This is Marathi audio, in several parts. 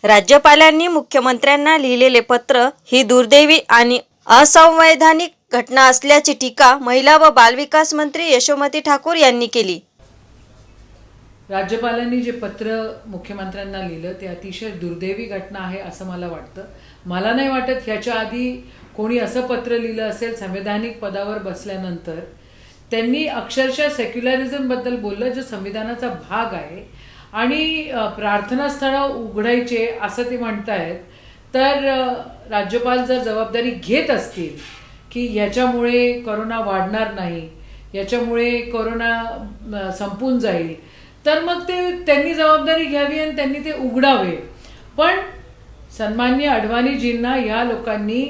राज्यपालांनी मुख्यमंत्र्यांना लिहिलेले पत्र ही दुर्दैवी आणि असंवैधानिक घटना असल्याची टीका महिला व बालविकास मंत्री यशोमती ठाकूर यांनी केली। राज्यपालांनी जे पत्र मुख्यमंत्र्यांना लिहिलं ते अतिशय दुर्दैवी घटना आहे असं मला वाटतं। मला नाही वाटत ह्याच्या आधी कोणी असं पत्र लिहिलं असेल संवैधानिक पदावर बसल्यानंतर। त्यांनी अक्षरशः सेक्युलरिझम बद्दल बोललं, जो संविधानाचा भाग आहे, आणि प्रार्थनास्थळं उघडायचे असं ते म्हणतायत। तर राज्यपाल जर जबाबदारी घेत असतील की याच्यामुळे कोरोना वाढणार नाही, याच्यामुळे कोरोना संपून जाईल, तर मग त्यांनी जबाबदारी घ्यावी आणि त्यांनी ते उघडावे। पण सन्माननीय अडवाणीजींना या लोकांनी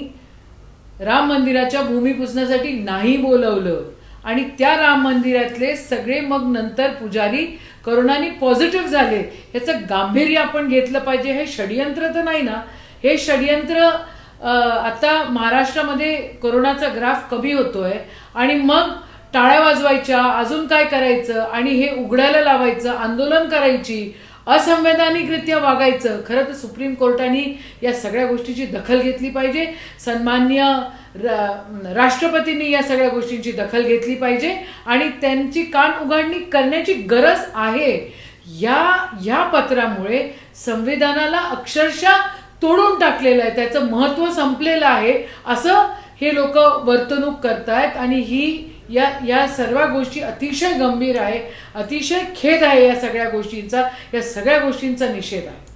राम मंदिराच्या भूमिपूजनासाठी नाही बोलवलं आणि त्या राम मंदिरातले सगळे मग नंतर पुजारी कोरोनाने पॉझिटिव्ह झाले। याचं गांभीर्य आपण घेतलं पाहिजे। हे षडयंत्र तर नाही ना? हे षडयंत्र आता महाराष्ट्रामध्ये कोरोनाचा ग्राफ कमी होतोय आणि मग टाळ्या वाजवायच्या, अजून काय करायचं आणि हे उघडायला लावायचं, आंदोलन करायची, असंवैधानिकरित्या वागायचं। खरं तर सुप्रीम कोर्टाने या सगळ्या गोष्टीची दखल घेतली पाहिजे। सन्माननीय राष्ट्रपतींनी या सगळ्या गोष्टींची दखल घेतली पाहिजे आणि त्यांची कान उघडणी करण्याची गरज आहे। या पत्रामुळे संविधानाला अक्षरशः तोडून टाकलेलं आहे, त्याचं महत्त्व संपलेलं आहे असं हे लोक वर्तणूक करतायत आणि या सर्व गोष्टी अतिशय गंभीर आहे, अतिशय खेद आहे। या सगळ्या गोष्टींचा निषेध आहे।